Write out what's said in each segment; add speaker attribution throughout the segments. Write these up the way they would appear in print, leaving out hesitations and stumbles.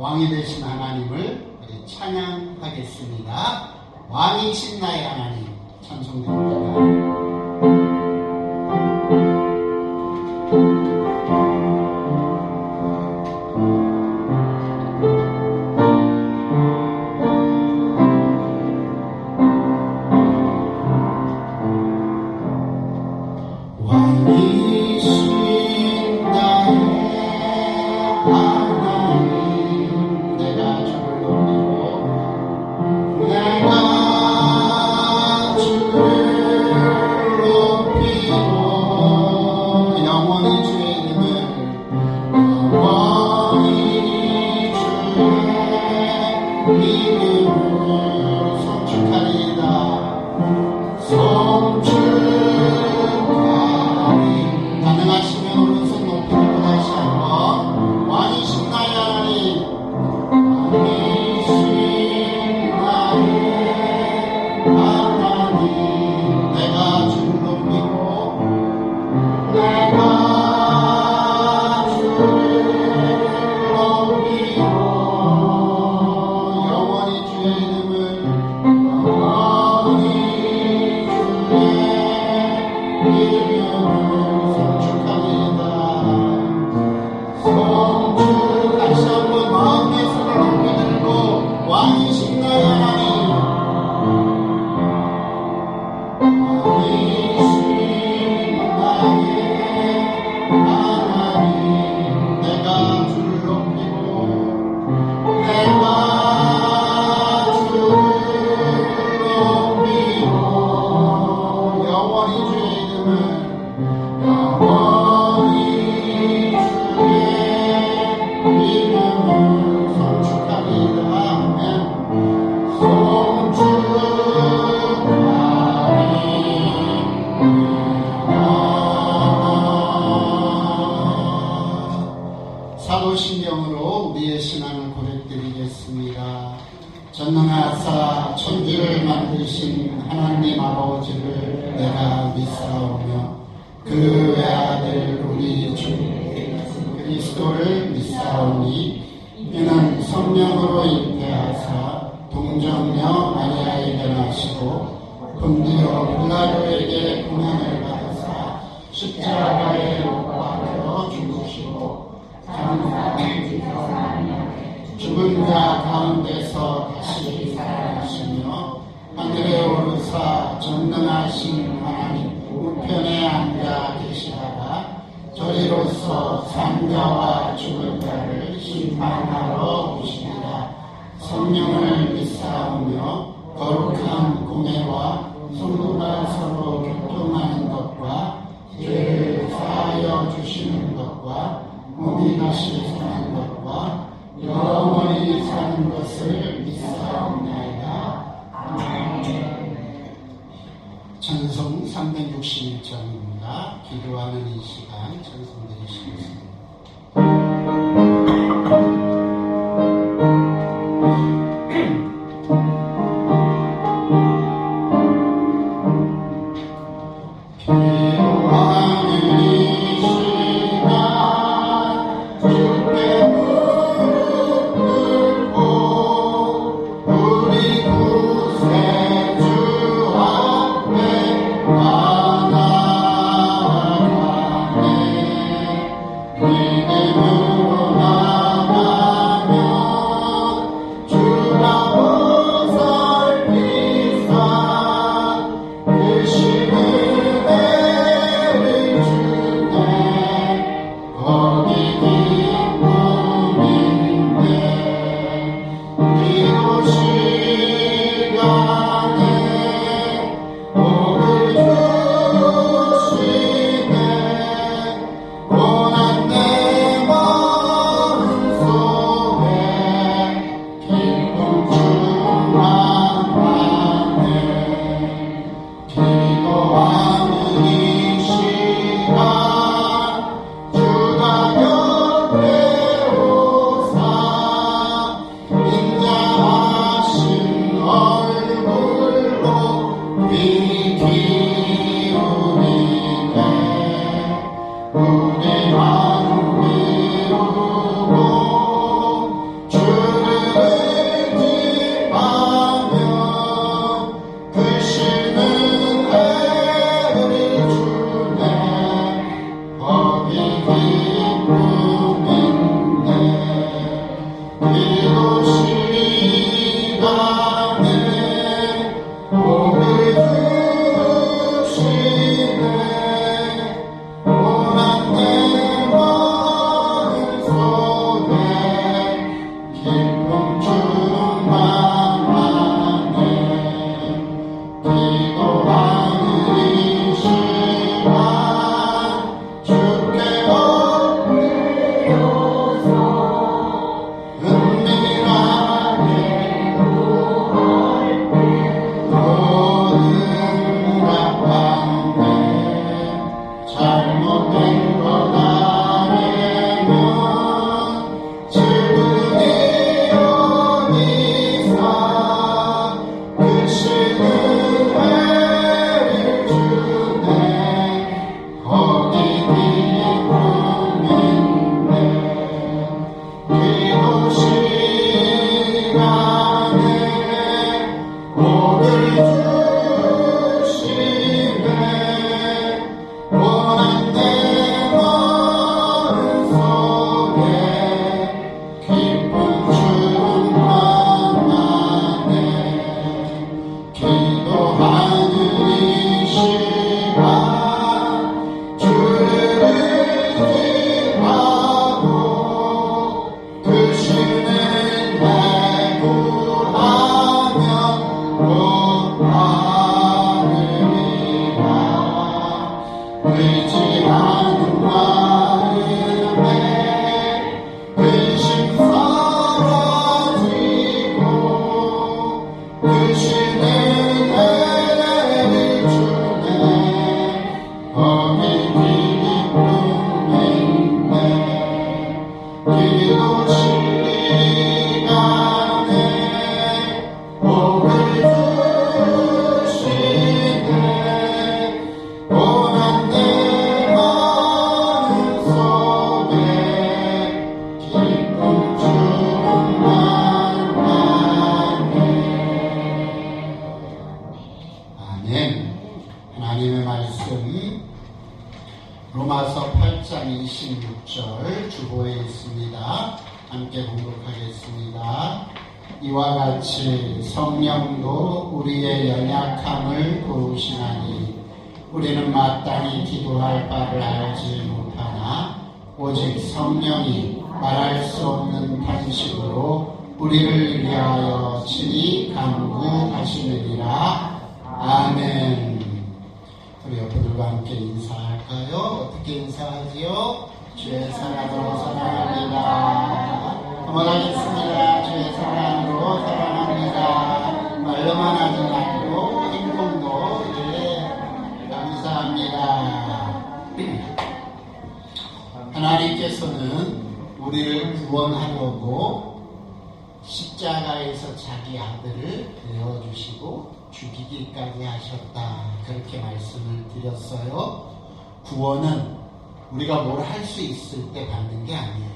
Speaker 1: 왕이 되신 하나님을 우리 찬양하겠습니다. 왕이신 나의 하나님 찬송드립니다. 사도신경으로 우리의 신앙을 고백드리겠습니다. 전능하사 천지를 만드신 하나님 아버지를 내가 믿사오며 그 외아들 우리 주 그리스도를 믿사오니 이는 성령으로 잉태하사 동정녀 마리아에게 나시고 본디오 빌라도에게 고난을 받으사 십자가에 못 박혀 죽으시고 죽은 자 가운데서 다시 살아나시며 하늘에 오르사 전능하신 하나님 우편에 앉아 계시다가 저리로서 산자와 죽은 자를 심판하러 오시리라. 성령을 믿사오며 거룩한 공예와 성도가 서로 교통하는 것과 죄를 사하여 주시는 것과 몸이 다시 사는 것과 영원히 사는 것을 믿사옵나이다. 아멘. 찬송 361장입니다. 기도하는 이 시간 찬송 드리시겠습니다. 복을 주시네 원한 내 마음속에 기쁜 주만만해 기도하는 이 시간 주를 의지하고 그 신을 구하면 곧 받으리라 의지하는 마음에 근심 사라지고 그 신의 은혜를 주네 거기 기쁨이 있네 기도 시간에 복을 주시네 원한 내 마음속에 기쁨 충만하네. 아멘. 하나님의 말씀 로마서 8장 26절 주보에 있습니다. 함께 봉독하겠습니다. 이와 같이 성령도 우리의 연약함을 도우시나니 우리는 마땅히 기도할 바를 알지 못하나 오직 성령이 말할 수 없는 탄식으로 우리를 위하여 친히 간구하시느니라. 아멘. 우리 옆들과 함께 인사할까요? 어떻게 인사하지요? 주의 사랑으로 사랑합니다. 넘어가겠습니다. 주의 사랑으로 사랑합니다. 말로만 하지 말고 행동도 감사합니다. 하나님께서는 우리를 구원하려고 십자가에서 자기 아들을 내어주시고 죽이기까지 하셨다. 그렇게 말씀을 드렸어요. 구원은 우리가 뭘 할 수 있을 때 받는 게 아니에요.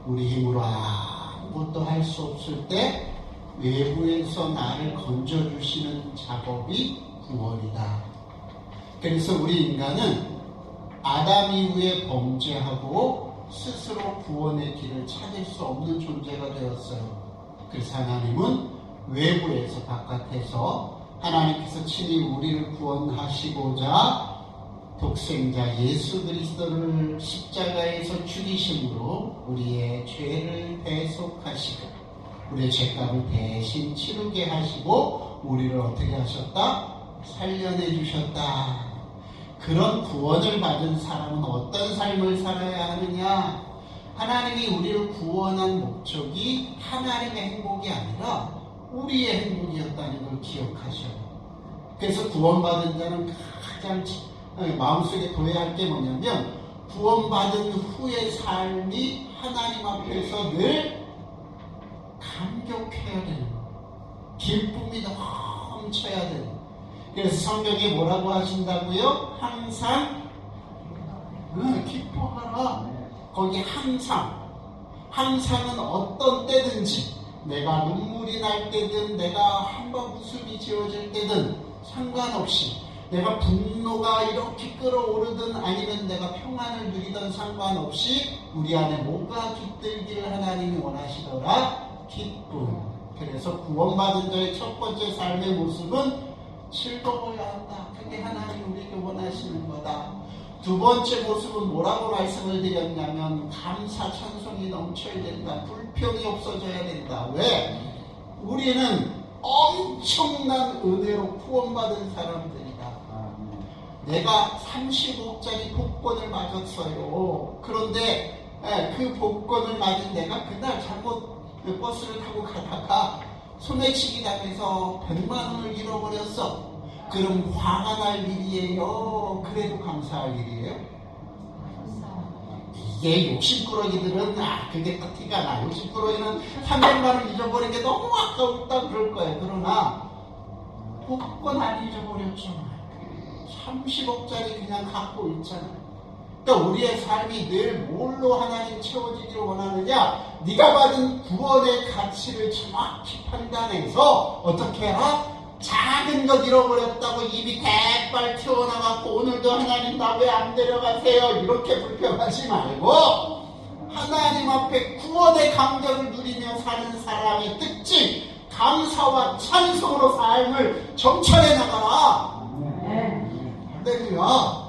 Speaker 1: 우리 힘으로 아무것도 할 수 없을 때 외부에서 나를 건져주시는 작업이 구원이다. 그래서 우리 인간은 아담 이후에 범죄하고 스스로 구원의 길을 찾을 수 없는 존재가 되었어요. 그래서 하나님은 외부에서 바깥에서 하나님께서 친히 우리를 구원하시고자 독생자 예수 그리스도를 십자가에서 죽이심으로 우리의 죄를 대속하시고 우리의 죄값을 대신 치르게 하시고 우리를 어떻게 하셨다? 살려내 주셨다. 그런 구원을 받은 사람은 어떤 삶을 살아야 하느냐? 하나님이 우리를 구원한 목적이 하나님의 행복이 아니라 우리의 행복이었다는 걸 기억하셔요. 그래서 구원받은 자는 가장 마음속에 둬야 할 게 뭐냐면 구원받은 후의 삶이 하나님 앞에서 늘 감격해야 되는 거예요. 기쁨이 넘쳐야 되는 거예요. 그래서 성경에 뭐라고 하신다고요? 항상 기뻐하라. 거기 항상은 어떤 때든지 내가 눈물이 날 때든 내가 한번 웃음이 지어질 때든 상관없이 내가 분노가 이렇게 끓어오르든 아니면 내가 평안을 누리든 상관없이 우리 안에 뭐가 깃들기를 하나님이 원하시더라? 기쁨. 그래서 구원받은 자의 첫 번째 삶의 모습은 즐거워야 한다. 그게 하나님이 우리에게 원하시는 거다. 두 번째 모습은 뭐라고 말씀을 드렸냐면 감사 찬송이 넘쳐야 된다. 불평이 없어져야 된다. 왜? 우리는 엄청난 은혜로 구원받은 사람들이다. 내가 30억짜리 복권을 맞았어요. 그런데 그 복권을 맞은 내가 그날 잘못 버스를 타고 가다가 소매치기 당해서 100만 원을 잃어버렸어. 그럼 화가 날 일이에요? 그래도 감사할 일이에요? 이게 욕심꾸러기들은 그게 딱 티가 나. 욕심꾸러기는 300만 원 잊어버린 게 너무 아까웠다 그럴 거예요. 그러나 복권 안 잊어버렸잖아. 30억짜리 그냥 갖고 있잖아. 그러니까 우리의 삶이 늘 뭘로 하나님 채워지기를 원하느냐? 네가 받은 구원의 가치를 정확히 판단해서 어떻게 해라? 작은 것 잃어버렸다고 입이 대빨 튀어나가고 오늘도 하나님 나 왜 안 데려가세요? 이렇게 불평하지 말고 하나님 앞에 구원의 감격을 누리며 사는 사람의 특징, 감사와 찬송으로 삶을 정찰해 나가라. 할렐루야.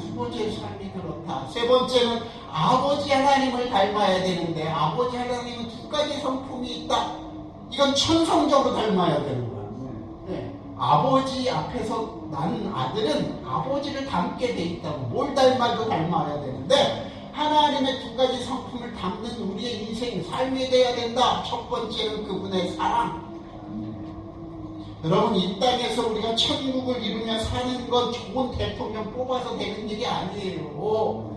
Speaker 1: 두 번째 삶이 그렇다. 세 번째는 아버지 하나님을 닮아야 되는데 아버지 하나님은 두 가지 성품이 있다. 이건 천성적으로 닮아야 되는 거야. 네. 아버지 앞에서 난 아들은 아버지를 닮게 돼 있다고. 뭘 닮아도 닮아야 되는데 하나님의 두 가지 성품을 담는 우리의 인생, 삶이 되어야 된다. 첫 번째는 그분의 사랑. 여러분, 이 땅에서 우리가 천국을 이루며 사는 건 좋은 대통령 뽑아서 되는 일이 아니에요.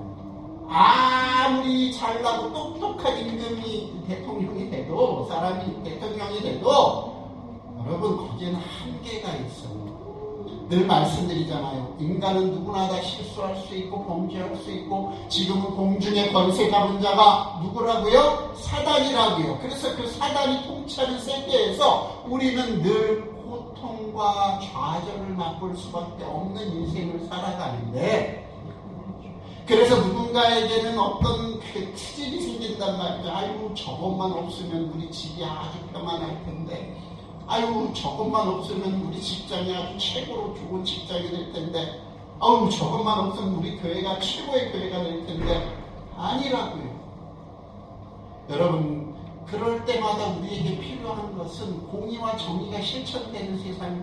Speaker 1: 아무리 잘나고 똑똑한 임금이 대통령이 돼도, 사람이 대통령이 돼도 여러분, 거기에는 한계가 있어요. 늘 말씀드리잖아요. 인간은 누구나 다 실수할 수 있고 범죄할 수 있고, 지금은 공중의 권세 잡은 자가 누구라고요? 사단이라고요. 그래서 그 사단이 통치하는 세계에서 우리는 늘 고통과 좌절을 맛볼 수밖에 없는 인생을 살아가는데, 그래서 누군가에게는 어떤 트집이 생긴단 말이죠. 아유, 저것만 없으면 우리 집이 아주 평안할 텐데, 아유, 저것만 없으면 우리 직장이 아주 최고로 좋은 직장이 될 텐데, 아유, 저것만 없으면 우리 교회가 최고의 교회가 될 텐데, 아니라고요. 여러분, 그럴 때마다 우리에게 필요한 것은 공의와 정의가 실천되는 세상이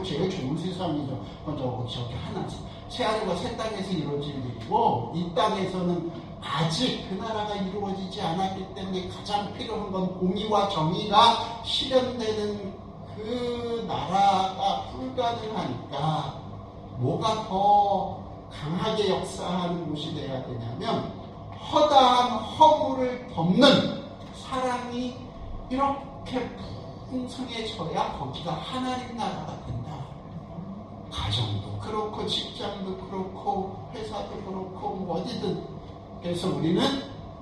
Speaker 1: 제일 좋은 세상이죠. 먼저 저렇게 하나 새하늘과 새 땅에서 이루어질 일이고, 이 땅에서는 아직 그 나라가 이루어지지 않았기 때문에 가장 필요한 건 공의와 정의가 실현되는 그 나라가 불가능하니까 뭐가 더 강하게 역사하는 곳이 돼야 되냐면 허다한 허물을 덮는 사랑이 이렇게 풍성해져야 거기가 하나님 나라가 된다. 가정도 그렇고 직장도 그렇고 회사도 그렇고 뭐 어디든. 그래서 우리는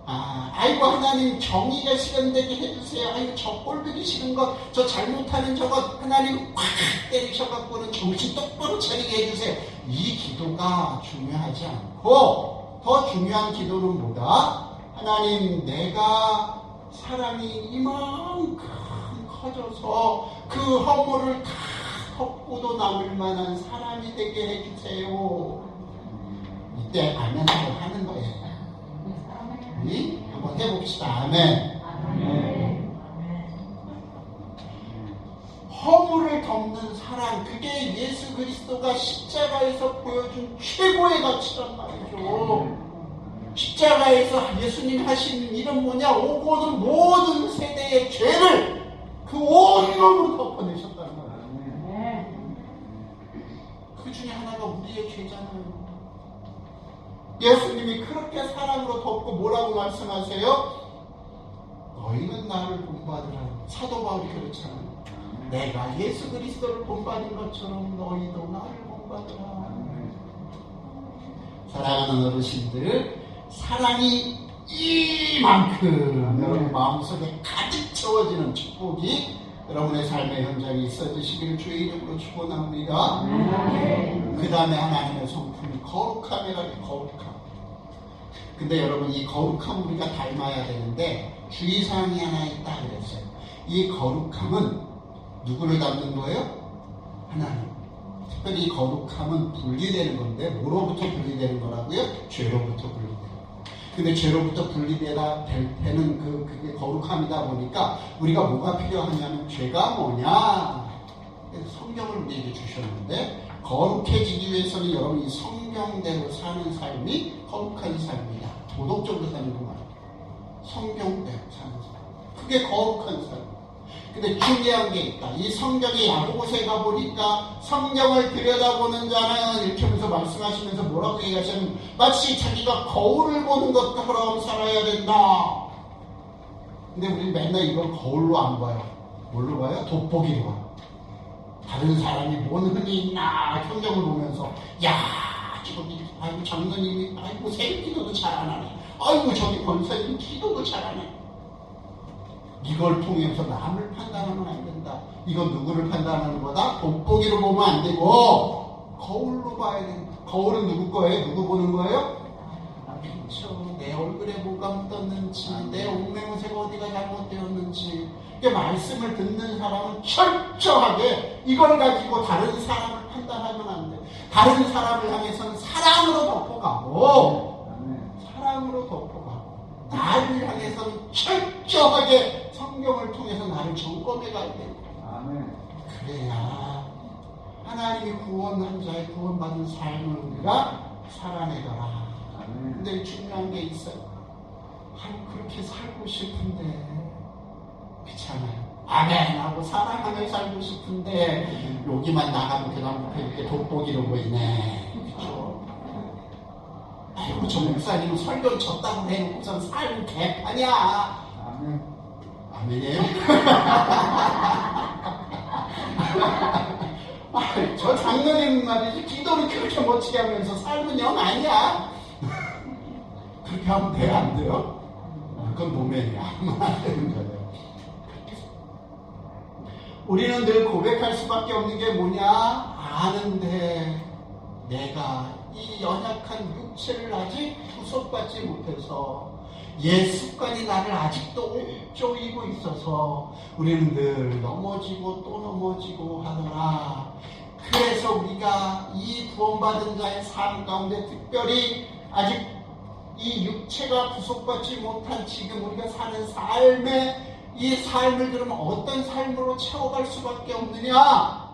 Speaker 1: 아이고 하나님 정의가 실현되게 해주세요. 아이고 저 꼴보기 싫은 것, 저 잘못하는 저것 하나님 확 때리셔갖고는 정신 똑바로 차리게 해주세요. 이 기도가 중요하지 않고 더 중요한 기도는 뭐다? 하나님, 내가 사랑이 이만큼 커져서 그 허물을 다 덮고도 남을 만한 사람이 되게 해주세요. 이때 아멘 한번 하는 거예요. 한번 해봅시다. 아멘. 허물을 덮는 사랑, 그게 예수 그리스도가 십자가에서 보여준 최고의 가치란 말이죠. 십자가에서 예수님 하신 일은 뭐냐? 오고 오는 모든 세대의 죄를 그 온몸으로 덮어내셨다는 거예요. 그 중에 하나가 우리의 죄잖아요. 예수님이 그렇게 사랑으로 덮고 뭐라고 말씀하세요? 너희는 나를 본받으라. 사도 바울이 그렇잖아요. 내가 예수 그리스도를 본받은 것처럼 너희도 나를 본받으라. 사랑하는 어르신들, 사랑이 이만큼 여러분 마음속에 가득 채워지는 축복이 여러분의 삶의 현장에 있어지시기를 주의 이름으로 축원합니다. 그 다음에 하나님의 성품이 거룩함이라는 거룩함. 근데 여러분, 이 거룩함 우리가 닮아야 되는데 주의사항이 하나 있다 그랬어요. 이 거룩함은 누구를 닮는 거예요? 하나님. 특별히 이 거룩함은 분리되는 건데 뭐로부터 분리되는 거라고요? 죄로부터 분리되는 거예요. 근데 죄로부터 분리되다 될 때는 그게 거룩함이다 보니까 우리가 뭐가 필요하냐면 죄가 뭐냐? 성경을 우리에게 주셨는데 거룩해지기 위해서는 여러분 이 성경대로 사는 삶이 거룩한 삶이다. 도덕적으로 사는 거 말이에요. 성경대로 사는 삶. 그게 거룩한 삶. 근데 중요한 게 있다. 이 성경의 야고보서에 가보니까 성경을 들여다보는 자는 이렇게 하면서 말씀하시면서 뭐라고 얘기하시냐면 마치 자기가 거울을 보는 것처럼 살아야 된다. 근데 우리 맨날 이걸 거울로 안 봐요. 뭘로 봐요? 돋보기로 봐요. 다른 사람이 뭔 흔히 있나 성경을 보면서 야 저기 아이고 장로님이 아이고 새벽 기도도 잘 안 하네. 아이고 저기 권사님 기도도 잘 안 해. 이걸 통해서 남을 판단하면 안 된다. 이건 누구를 판단하는 거다? 돋보기로 보면 안 되고 거울로 봐야 된다. 거울은 누구 거예요? 누구 보는 거예요? 그렇죠. 내 얼굴에 뭐가 묻었는지, 내 옥매무새가 어디가 잘못되었는지. 말씀을 듣는 사람은 철저하게 이걸 가지고 다른 사람을 판단하면 안 돼. 다른 사람을 향해서는 사랑으로 덮어가고, 사랑으로 덮어가고, 나를 향해서는 철저하게 성경을 통해서 나를 점검해 가야 돼. 그래야 하나님이 구원한 자의 구원받은 삶을 우리가 살아내더라. 근데 중요한 게 있어요. 그렇게 살고 싶은데 귀찮아요. 아멘 하고 사랑하며 살고 싶은데 여기만 나가면 그다음부터 이렇게 돋보기로 보이네. 그렇죠? 아이고 저 목사님은 설교 졌다고 해놓고선 삶 개판이야. 아멘이에요? 저 장로님 말이지 기도를 그렇게 멋지게 하면서 삶은 영 아니야. 그렇게 하면 돼요? 안 돼요? 그건 노맨이야. 하면 안 되는 거예요. 우리는 늘 고백할 수밖에 없는 게 뭐냐? 아는데 내가 이 연약한 육체를 아직 구속받지 못해서 옛 습관이 나를 아직도 옥조이고 있어서 우리는 늘 넘어지고 또 넘어지고 하더라. 그래서 우리가 이 구원받은 자의 삶 가운데 특별히 아직 이 육체가 구속받지 못한 지금 우리가 사는 삶에 이 삶을 그러면 어떤 삶으로 채워갈 수밖에 없느냐?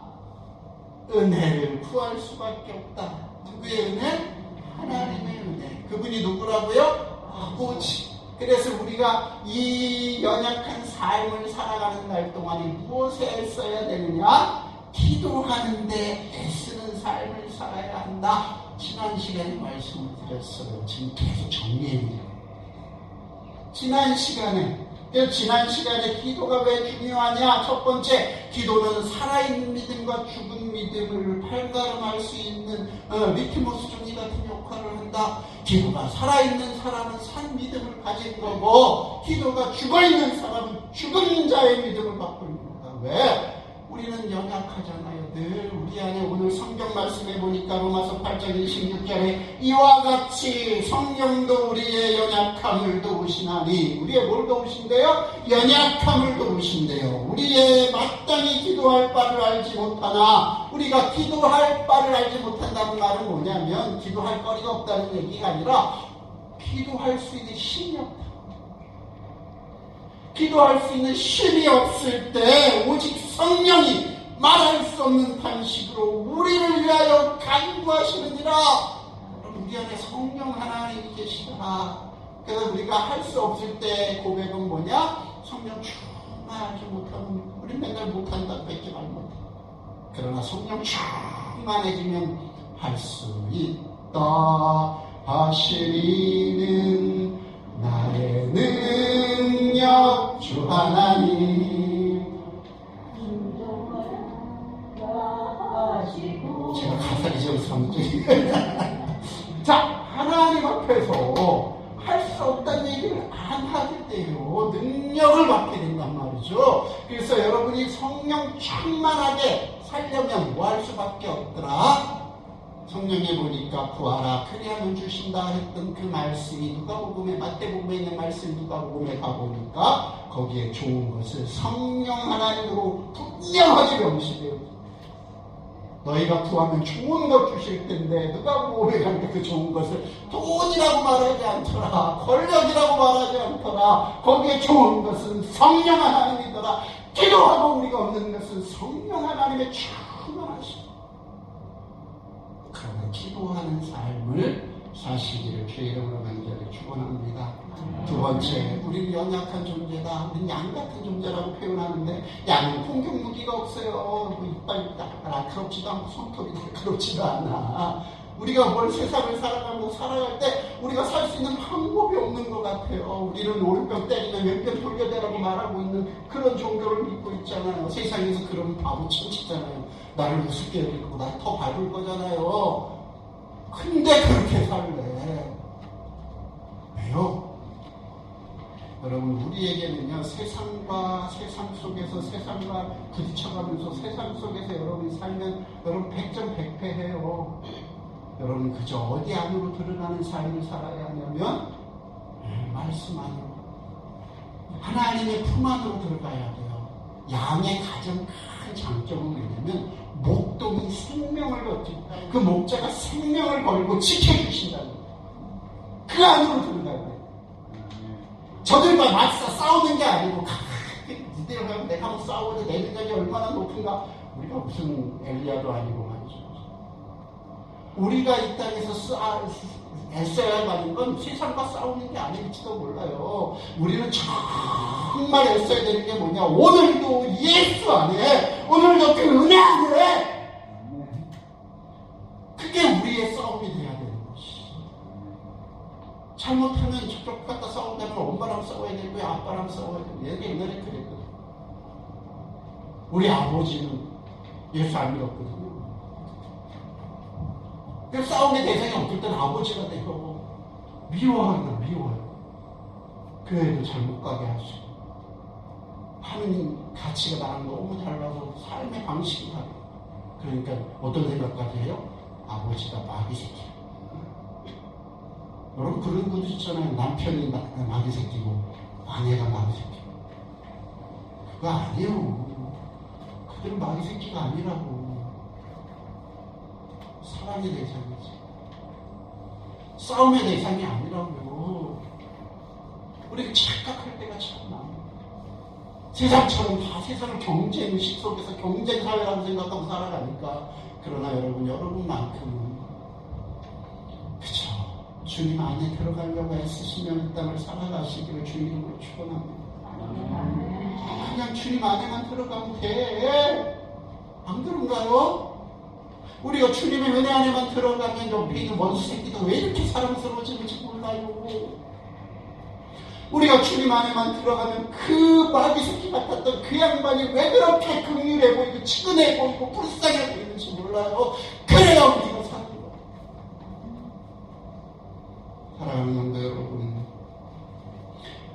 Speaker 1: 은혜를 구할 수밖에 없다. 누구의 은혜? 하나님의 은혜. 그분이 누구라고요? 아버지. 그래서 우리가 이 연약한 삶을 살아가는 날 동안에 무엇에 써야 되느냐? 기도하는데 애쓰는 삶을 살아야 한다. 지난 시간에 말씀을 드렸어요. 지금 계속 정리해드려요. 지난 시간에 기도가 왜 중요하냐? 첫 번째, 기도는 살아있는 믿음과 죽은 믿음을 팔가름할 수 있는 리트머스 종이 같은 역할을 한다. 기도가 살아있는 사람은 산 믿음을 가진 거고, 기도가 죽어있는 사람은 죽은 자의 믿음을 갖고 있는 거다. 왜? 우리는 연약하잖아요. 늘 우리 안에 오늘 성경 말씀해 보니까 로마서 8장 26절에 이와 같이 성령도 우리의 연약함을 도우시나니, 우리의 뭘 도우신대요? 연약함을 도우신대요. 우리의 마땅히 기도할 바를 알지 못하나, 우리가 기도할 바를 알지 못한다는 말은 뭐냐면 기도할 거리가 없다는 얘기가 아니라 기도할 수 있는 힘이 없다. 기도할 수 있는 힘이 없을 때 오직 성령이 말할 수 없는 방식으로 우리를 위하여 간구하시느니라. 그럼 우리 안에 성령 하나님이 계시다. 그래서 우리가 할 수 없을 때 고백은 뭐냐? 성령 충만하지 못하면 우리 맨날 못한다 밖에 말 못해. 그러나 성령 충만해지면 할 수 있다 하시리는 나의 능력 주 하나님. 제가 가사 잊어서 자, 하나님 앞에서 할 수 없다는 얘기를 안 하게 돼요. 능력을 받게 된단 말이죠. 그래서 여러분이 성령 충만하게 살려면 뭐 할 수밖에 없더라? 성령에 보니까 구하라 그리하면 주신다 했던 그 말씀이 누가복음에, 마태복음에 있는 말씀 누가복음에 가보니까 거기에 좋은 것을 성령 하나님으로 분명하게 명시돼요. 너희가 구하면 좋은 것 주실 텐데 누가복음에 가니까 그 좋은 것을 돈이라고 말하지 않더라, 권력이라고 말하지 않더라. 거기에 좋은 것은 성령 하나님이더라. 기도하고 우리가 얻는 것은 성령 하나님의 충만하심. 그러면 기도하는 삶을 사시기를 주의 이름으로 간절히 축원합니다. 두 번째, 우리는 연약한 존재다. 우리는 양 같은 존재라고 표현하는데 양은 공격 무기가 없어요. 뭐 이빨 날카롭지도 않고 손톱이 날카롭지도 않아. 우리가 뭘 세상을 살아갈 때 우리가 살 수 있는 방법이 없는 것 같아요. 우리는 오른병 때리면 왼병 돌려대라고 말하고 있는 그런 종교를 믿고 있잖아요. 세상에서 그런 바보 천치잖아요. 나를 우습게 여기고 날 더 밟을 거잖아요. 근데 그렇게 살래. 왜요? 여러분, 우리에게는요, 세상 속에서 세상과 부딪혀가면서 세상 속에서 여러분이 살면 여러분 100점 100패해요. 여러분 그저 어디 안으로 들어가는 삶을 살아야 하냐면 말씀 안으로, 하나님의 품 안으로 들어가야 돼요. 양의 가장 큰 장점은 뭐냐면 목동이 생명을 거치고 그 목자가 생명을 걸고 지켜주신다는 거예요. 그 안으로 들어가야 돼요. 저들과 맞서 싸우는 게 아니고 이대로 가면 내가 한번 싸우고 내 능력이 얼마나 높은가. 우리가 무슨 엘리야도 아니고 말이죠. 우리가 이 땅에서 애써야 하는 건 세상과 싸우는 게 아닐지도 몰라요. 우리는 정말 애써야 되는 게 뭐냐. 오늘도 예수 안에, 오늘도 그 은혜 안에, 그게 우리의 싸움이 돼야 되는 것이. 잘못하면 저쪽 갖다 싸운다면 엄마랑 싸워야 되고요, 아빠랑 싸워야 되고. 얘가 옛날에 그랬거든. 우리 아버지는 예수 안 믿었거든요. 그 싸움의 대상이 어떨 때는 아버지가 되고 미워요. 교회도 잘못 가게 하시고 하는 가치가 나랑 너무 달라서 삶의 방식이 다르고. 그러니까 어떤 생각까지 해요? 아버지가 마귀 새끼. 여러분 그런 것도 있잖아요. 남편이 마귀 새끼고 아내가 마귀 새끼. 그거 아니에요. 그들은 마귀 새끼가 아니라고. 사랑의 대상이지. 싸움의 대상이 아니라고요. 우리가 착각할 때가 참 많아요. 세상처럼 다 세상을 경쟁의식 속에서 경쟁사회라고 생각하고 살아가니까. 그러나 여러분만큼은 그쵸, 주님 안에 들어가려고 애쓰시며 이 땅을 살아가시기를 주님으로 축원합니다. 그냥 주님 안에만 들어가면 돼. 안 그런가요? 우리가 주님의 은혜 안에만 들어가면 옆에 있는 원수 새끼도 왜 이렇게 사랑스러워지는지 몰라요. 우리가 주님 안에만 들어가면 그 마귀 새끼 같았던 그 양반이 왜 그렇게 긍휼해 보이고 측은해 보이고 불쌍해 보이는지 몰라요. 그래야 우리가 사는 거예요. 사랑하는 성도 여러분,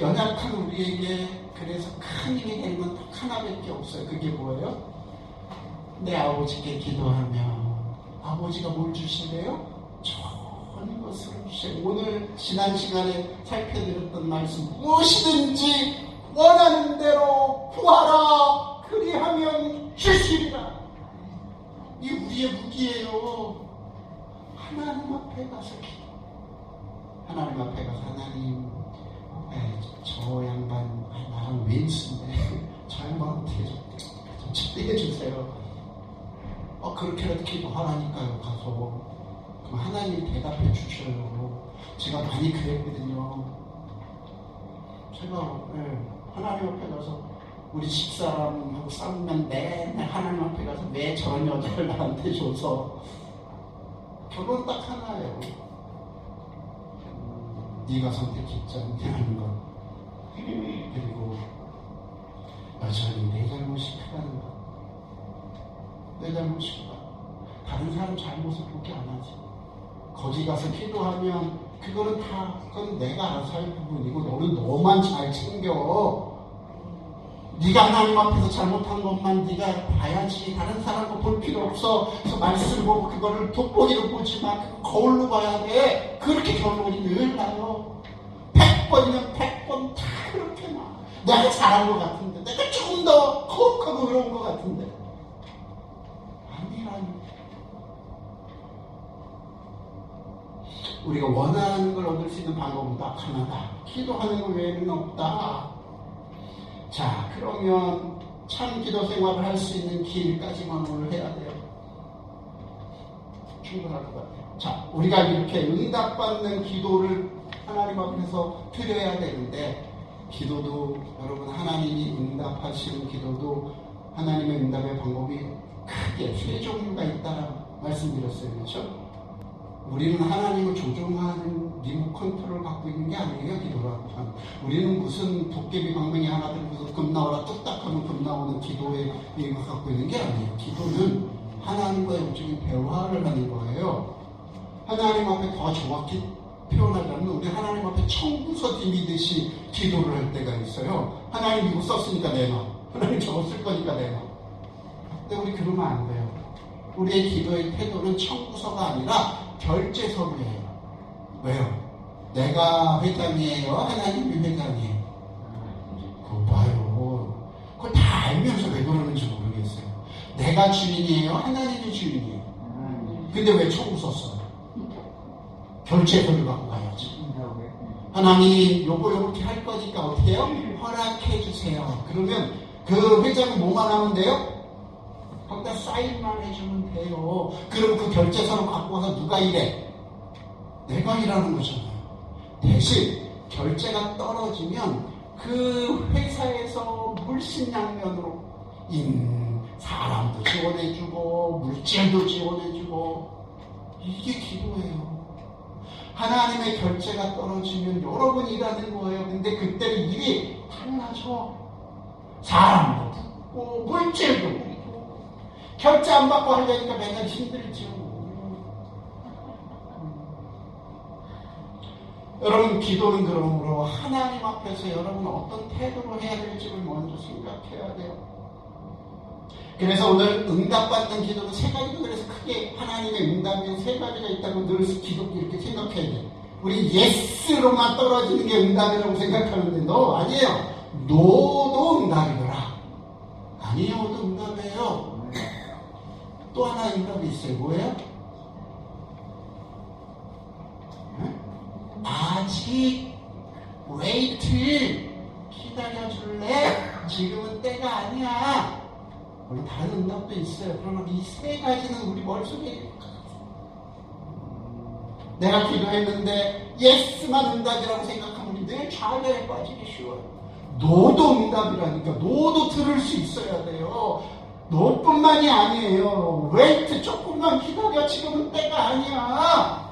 Speaker 1: 연약한 우리에게 그래서 큰 힘이 되는 건 딱 하나밖에 없어요. 그게 뭐예요? 내 아버지께 기도하며 아버지가 뭘 주신대요? 좋은 것을 주세요. 오늘 지난 시간에 살펴드렸던 말씀, 무엇이든지 원하는 대로 구하라 그리하면 주시리라. 이 우리의 무기예요. 하나님 앞에 가서 기도. 하나님 앞에 가서 하나님, 저 양반 나랑 왼수인데 저 양반 어떻게 좀 해주세요. 그렇게라도 기도하라니까요. 가서 그럼 하나님이 대답해 주셔요. 제가 많이 그랬거든요. 제가 하나님 앞에 가서 우리 집사람하고 싸우면 맨날 하나님 앞에 가서 왜 저런 여자를 나한테 줘서. 결론 딱 하나예요. 네가 선택했지 않냐는 것. 그리고 여전히 내 잘못이 크다는 것. 내 잘못이 크다. 다른 사람 잘못을 그렇게 안 하지. 거기 가서 기도하면 그거는 다, 그건 내가 알아서 할 부분이고 너는 너만 잘 챙겨. 네가 하나님 앞에서 잘못한 것만 네가 봐야지. 다른 사람 거 볼 필요 없어. 그래서 말씀 보고 그거를 돋보기로 보지 마. 거울로 봐야 돼. 그렇게 결론이 늘 나요. 100번이면 100번 다 그렇게 나. 내가 잘한 것 같은데, 내가 조금 더 거룩하고 의로운 것 같은데. 아니라니. 우리가 원하는 걸 얻을 수 있는 방법은 딱 하나다. 기도하는 것 외에는 없다. 자, 그러면 참 기도 생활을 할 수 있는 길까지만 오늘 해야 돼요. 충분할 것 같아요. 자, 우리가 이렇게 응답받는 기도를 하나님 앞에서 드려야 되는데, 기도도 여러분 하나님이 응답하시는 기도도 하나님의 응답의 방법이 크게 세 종류가 있다라고 말씀드렸어요. 그렇죠? 우리는 하나님을 조종하는 리모컨 컨트롤을 갖고 있는 게 아니에요. 기도라고 하는. 우리는 무슨 도깨비 방망이 하나 들고서 금 나오라 뚝딱 하면 금 나오는 기도의 이거 갖고 있는 게 아니에요. 기도는 하나님과의 영적인 대화를 하는 거예요. 하나님 앞에 더 정확히 표현하자면 우리 하나님 앞에 청구서 디미듯이 기도를 할 때가 있어요. 하나님 이거 썼으니까 내놔. 하나님 저거 쓸 거니까 내놔. 근데 우리 그러면 안 돼요. 우리의 기도의 태도는 청구서가 아니라 결제서류예요. 왜요? 내가 회장이에요? 하나님이 회장이에요? 그거 봐요. 그걸 다 알면서 왜 그러는지 모르겠어요. 내가 주인이에요? 하나님이 주인이에요? 근데 왜 청구서 써요? 결제서류 갖고 가야지. 하나님 요거 요렇게 할 거니까 어떻게 해요? 허락해 주세요. 그러면 그 회장은 뭐만 하면 돼요? 거기다 사인만 해주면 돼요. 그럼 그 결제서를 갖고 와서 누가 일해? 내가 일하는 거잖아요. 대신 결제가 떨어지면 그 회사에서 물신양면으로 사람도 지원해주고 물질도 지원해주고 이게 기도예요. 하나님의 결제가 떨어지면 여러분이 일하는 거예요. 근데 그때는 일이 당연하죠. 사람도 붙고 물질도 붙고 결제 안 받고 하려니까 맨날 힘들죠. 여러분 기도는 그러므로 하나님 앞에서 여러분 어떤 태도로 해야 될지를 먼저 생각해야 돼요. 그래서 오늘 응답받는 기도는 세 가지로 그래서 크게 하나님의 응답이 세 가지가 있다고 늘 기도 이렇게 생각해야 돼요. 우리 예스로만 떨어지는 게 응답이라고 생각하는데 너 아니에요. 노도 응답이더라. 아니에요. 도 응답이에요. 또 하나 응답이 있어요. 뭐예요? 아직 웨이트 기다려줄래? 지금은 때가 아니야. 물론 다른 응답도 있어요. 그러나 이 세 가지는 우리 머릿속에 내가 기도했는데 예스만 응답이라고 생각하면 우리 늘 좌절에 빠지기 쉬워요. 노도 응답이라니까. 노도 들을 수 있어야 돼요. 노뿐만이 아니에요. 웨이트 조금만 기다려. 지금은 때가 아니야.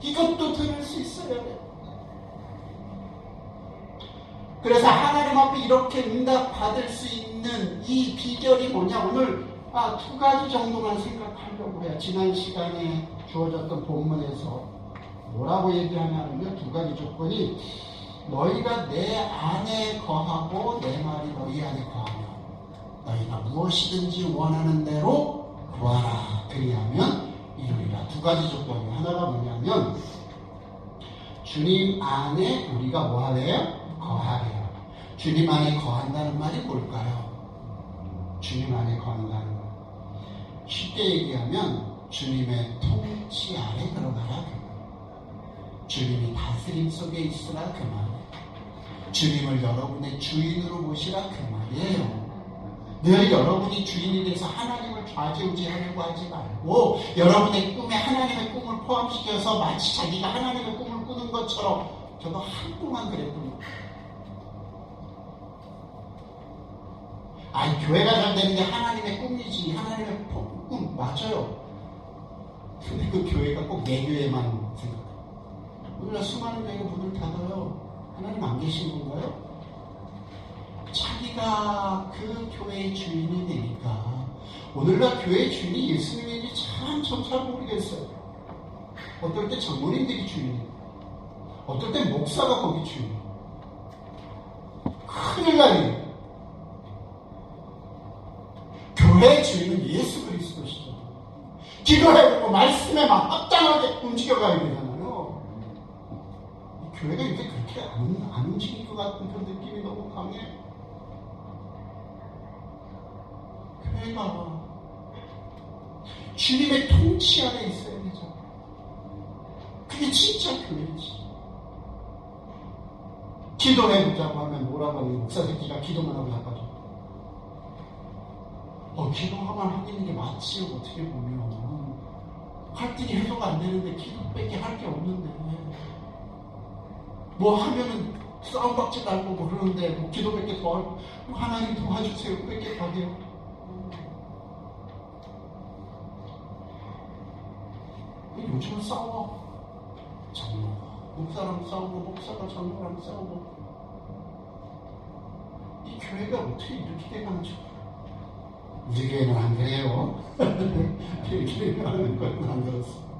Speaker 1: 이것도 들을 수 있어야 돼요. 그래서 하나님 앞에 이렇게 응답받을 수 있는 이 비결이 뭐냐? 오늘 두 가지 정도만 생각하려고 해요. 지난 시간에 주어졌던 본문에서 뭐라고 얘기하냐면요. 두 가지 조건이 너희가 내 안에 거하고 내 말이 너희 안에 거하며 너희가 무엇이든지 원하는 대로 구하라. 그리하면 이루리라. 두 가지 조건이 하나가 뭐냐면 주님 안에 우리가 뭐 하래요? 거하래요. 주님 안에 거한다는 말이 뭘까요? 주님 안에 거한다는 말. 쉽게 얘기하면 주님의 통치 아래 들어가라 그 말. 주님이 다스림 속에 있으라 그 말. 주님을 여러분의 주인으로 모시라 그 말이에요. 늘 여러분이 주인이 돼서 하나님을 좌지우지하려고 하지 말고 여러분의 꿈에 하나님의 꿈을 포함시켜서 마치 자기가 하나님의 꿈을 꾸는 것처럼 저도 한동안 그랬군요. 교회가 잘 되는 게 하나님의 꿈이지. 하나님의 꿈 맞아요. 근데 그 교회가 꼭 내 교회만 생각해요. 오늘날 수많은 교회가 문을 닫아요. 하나님 안 계신 건가요? 자기가 그 교회의 주인이 되니까 오늘날 교회의 주인이 예수님인지 참 전 잘 모르겠어요. 어떨 때 장로님들이 주인이에요. 어떨 때 목사가 거기 주인이에요. 큰일 나요. 교회의 주인은 예수 그리스도시죠. 기도해보고 말씀에 막 합당하게 움직여가야 되잖아요. 교회가 이렇게 그렇게 안 움직일 것 같은 그 느낌이 너무 강해. 교회가 주님의 통치 안에 있어야 되죠. 그게 진짜 교회지. 기도해보자고 하면 뭐라고 하는 목사 새끼가 기도만 하고 나가죠. 기도하면 하는 게 맞지요. 어떻게 보면 할등이 해소가 안 되는데 기도밖에 할 게 없는데 뭐 하면은 싸움박질 날고 뭐 그러는데 뭐 기도밖에 더 하고 하나님 도와주세요. 밖에 더 해요. 요즘은 싸워. 장로 목사랑 싸우고 목사가 장로랑 싸우고 이 교회가 어떻게 이렇게 돼가는지. 우리 교회는 안 그래요. 교회는 하는 건 안 그렇습니다.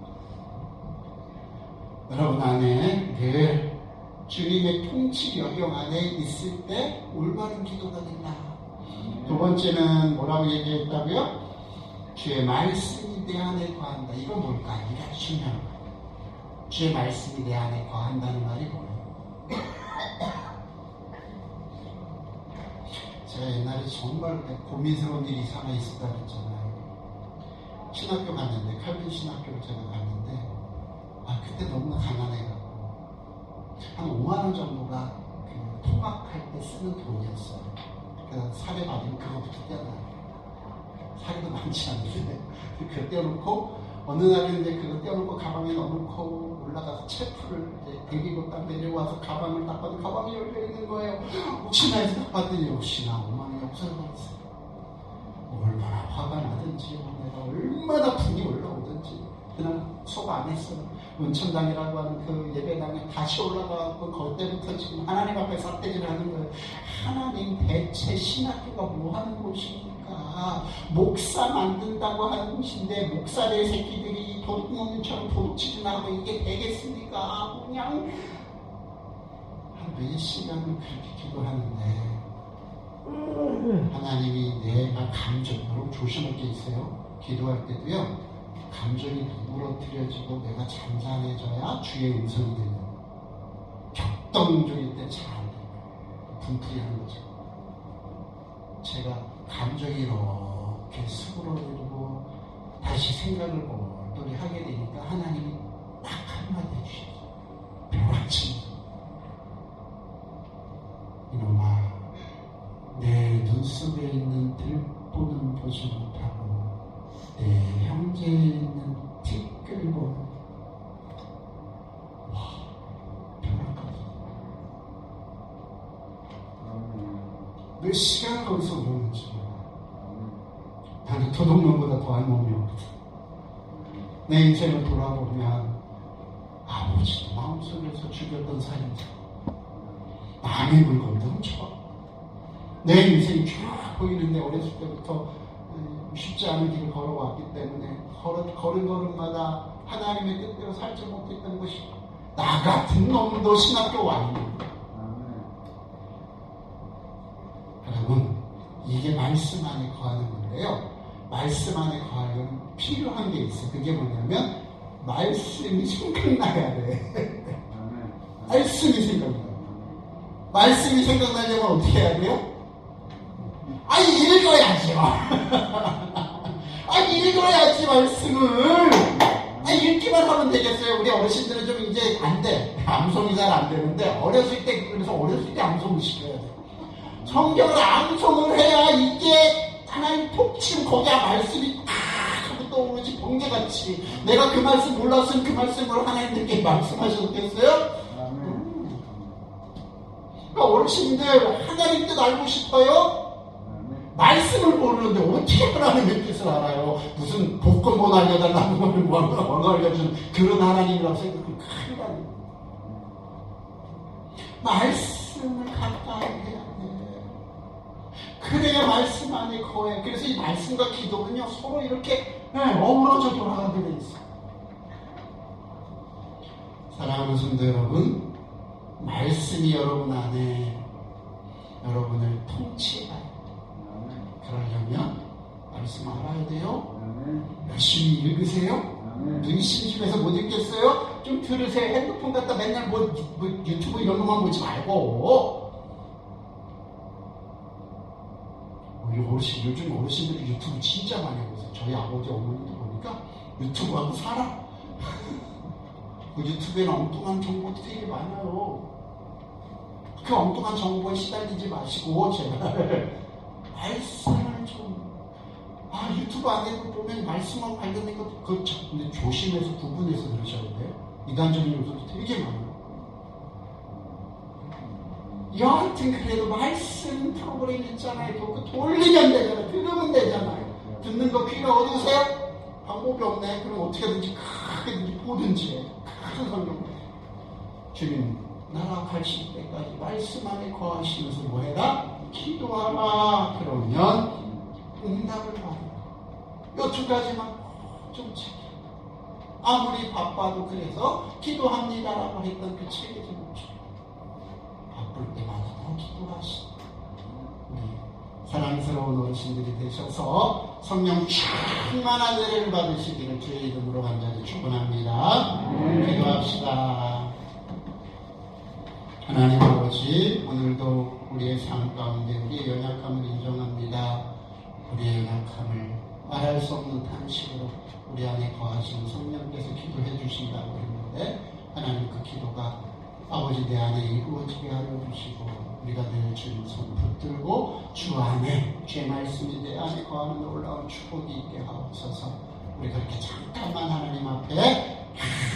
Speaker 1: 여러분 안에 늘 주님의 통치 영역 안에 있을 때 올바른 기도가 된다. 두 번째는 뭐라고 얘기했다고요? 주의 말씀이 내 안에 거한다. 이건 뭘까? 이게 아주 중요한 거예요. 주의 말씀이 내 안에 거한다는 말이 뭐예요? 제가 옛날에 정말 고민스러운 일이 하나 있었다 그랬잖아요. 신학교 갔는데, 칼빈 신학교를 제가 갔는데, 그때 너무 가난해가지고 한 5만원 정도가 그 통학할 때 쓰는 돈이었어요. 그래서 사례 받으면 그거부터 떼어놔요. 사례도 많지 않은데 그거 떼어놓고 어느 날은 이제 그거 떼어놓고 가방에 넣어놓고 올라가서 체프를 이제 데리고 딱 내려와서 가방을 딱 봐도 가방이 열려있는 거예요. 혹시나 해서 딱 봤더니 혹시나 5만원이 없어져버렸어요. 얼마나 화가 나든지 내가 얼마나 분이 올라오든지 그냥 속 안 했어요. 은천당이라고 하는 그 예배당에 다시 올라가고 그때부터 지금 하나님 앞에 삿대질을 하는 거예요. 하나님 대체 신학교가 뭐 하는 곳입니까? 목사 만든다고 하는 곳인데 목사들 새끼들이 도둑놈처럼 도둑질이나 하고 이게 되겠습니까? 그냥 한 몇 시간을 그렇게 기도하는데 하나님이 내가 감정, 여러분 조심할 게 있어요. 기도할 때도요. 감정이 누그러뜨려지고 내가 잔잔해져야 주의 음성이 들려요. 격동적일 때 잘 안 돼요. 분풀이하는 거죠. 제가 감정이 이렇게 수그러들고 다시 생각을 몰두리 하게 되니까 하나님이 딱 한마디 해주셨어요. 벼락치 이놈아, 내 눈 속에 있는 들보는 보지 못하고 내 형제에 있는 티끌 보는 벼락까지 몇 시간 거기서 노는지 나는 도둑놈보다 더한 놈이 없다. 내 인생을 돌아보면 아버지도 마음속에서 죽였던 살인자, 남의 물건도 훔쳐. 내 인생이 쭉 보이는데 어렸을 때부터 쉽지 않은 길을 걸어왔기 때문에 걸은 걸음마다 하나님의 뜻대로 살지 못했던 것이 나 같은 놈도 신학교 와 있는 거예요. 여러분, 이게 말씀 안에 거하는 건데요. 말씀 안에 거하려면 필요한 게 있어요. 그게 뭐냐면 말씀이 생각나야 돼. 말씀이 생각나요. 말씀이 생각나려면 어떻게 해야 돼요? 읽어야죠. 읽어야지 말씀을. 읽기만 하면 되겠어요. 우리 어르신들은 좀 이제 안 돼. 암송이 잘 안 되는데 어렸을 때 그래서 어렸을 때 암송을 시켜야 돼요. 성경을 암송을 해야 이게 하나님 톡 치면 거기에 말씀이 딱 하고 떠오르지 번개같이. 내가 그 말씀 몰랐으면 그 말씀으로 하나님께 말씀하셨겠어요? 그러니까 어르신들 하나님 뜻 알고 싶어요? 말씀을 모르는데 어떻게 하나님의 뜻을 알아요? 무슨 복권번 알려달라는 걸 뭐 알려주는 그런 하나님이라고 생각하면 큰일 아니에요. 말씀을 가까이 해야 돼. 그래야 말씀 안에 거해. 그래서 이 말씀과 기도는요 서로 이렇게 어우러져 돌아가게 돼 있어요. 사랑하는 성도 여러분, 말씀이 여러분 안에 여러분을 통치해요. 그러려면 말씀 알아야 돼요. 열심히 읽으세요. 눈이 심심해서 못 읽겠어요? 좀 들으세요. 핸드폰 갖다 맨날 뭐 유튜브 이런 것만 보지 말고. 요즘 어르신들이 유튜브 진짜 많이 보세요. 저희 아버지 어머니도 보니까 유튜브하고 살아. 그 유튜브에는 엉뚱한 정보도 되게 많아요. 그 엉뚱한 정보에 시달리지 마시고 제발 말씀을 좀 유튜브 안에도 보면 말씀하고 관련된 것도 근데 조심해서 구분해서 들으셔야 돼요. 이단적인 요소도 되게 많아요. 여하튼 그래도 말씀 프로그램 있잖아요. 그거 돌리면 되잖아요. 들으면 되잖아요. 듣는 거 귀가 어두우세요? 방법이 없네. 그럼 어떻게든지 크게든지 보든지 해. 큰 성경 주님 나라 가실 때까지 말씀 안에 거하시면서 뭐해라? 기도하라. 그러면 응답을 받아. 이 2가지만 좀 챙겨. 아무리 바빠도 그래서 기도합니다라고 했던 그 체계적 목적. 바쁠 때마다 더 기도하시고 우리 사랑스러운 어르신들이 되셔서 성령 충만한 은혜를 받으시기를 주의 이름으로 간절히 축원합니다. 기도합시다. 하나님 아버지, 오늘도 우리의 삶 가운데 우리의 연약함을 인정합니다. 우리의 연약함을 말할 수 없는 탄식으로 우리 안에 거하시는 성령께서 기도해 주신다고 했는데, 하나님 그 기도가 아버지 내 안에 이루어지게 하여 주시고, 우리가 늘 주님 손 붙들고 주 안에 주의 말씀이 내 안에 거하는 놀라운 축복이 있게 하옵소서. 우리 그렇게 잠깐만 하나님 앞에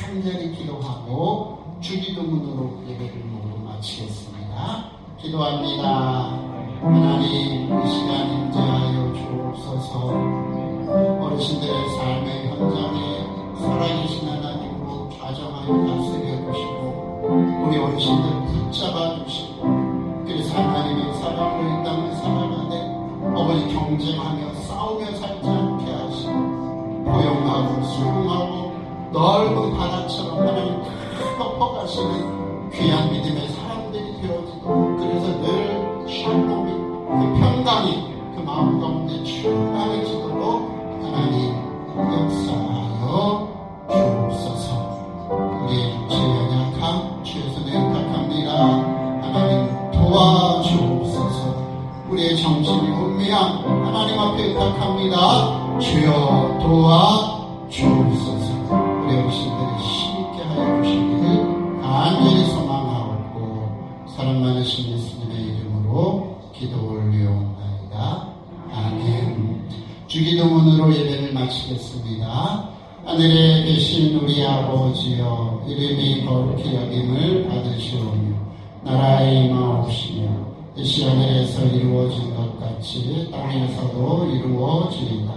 Speaker 1: 간절히 기도하고 주기도문으로 예배를 모두 마치겠습니다. 기도합니다. 하나님, 이 시간 임재하여 주옵소서. 어르신들의 삶의 현장에 살아계신 하나님으로 좌정하여 다스려 주시고, 우리 어르신들 붙잡아 주시고, 그래서 하나님의 사랑으로 이 땅을 살아가되 아버지 경쟁하며 싸우며 살지 않게 하시고, 포용하고 수용하고 넓은 바다처럼 하나님 다 덮어가시는 귀한 믿음의 사람들이 되어지도록, 그래서 늘 샬롬이, 그 평강이 그 마음 가운데 충만해지도록 하나님 역사하여 주옵소서. 우리의 육체 연약함 주의 손에 의탁합니다. 하나님 도와주옵소서. 우리의 정신이 혼미함 하나님 앞에 의탁합니다. 주여 도와주옵소서. 우리 어르신들이 힘있게 하여 주시기를 간절히 소망하옵고, 사랑 많으신 예수님의 이름으로 기도 올리옵나이다. 아멘. 주기도문으로 예배를 마치겠습니다. 하늘에 계신 우리 아버지여, 이름이 거룩히 여김을 받으시오며 나라의 임하옵시며 뜻이 하늘에서 이루어진 것 같이 땅에서도 이루어지이다.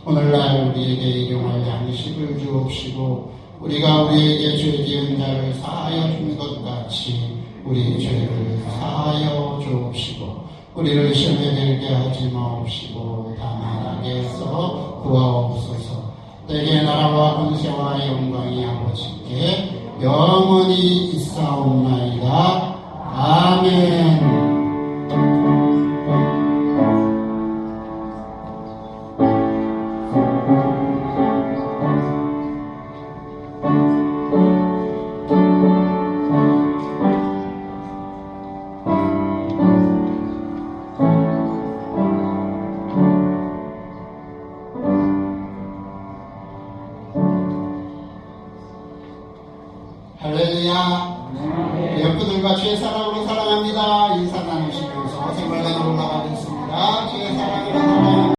Speaker 1: 오늘날 우리에게 일용할 양식을 주옵시고, 우리가 우리에게 죄 지은 자를 사하여 준 것 같이 우리 죄를 사하여 주옵시고, 우리를 시험에 들게 하지 마옵시고 다만 악에서 구하옵소서. 때에 나라와 권세와 영광이 아버지께 영원히 있사옵나이다. 아멘. 할렐루야. 옆분들과 주의 사랑으로 사랑합니다. 인사 나누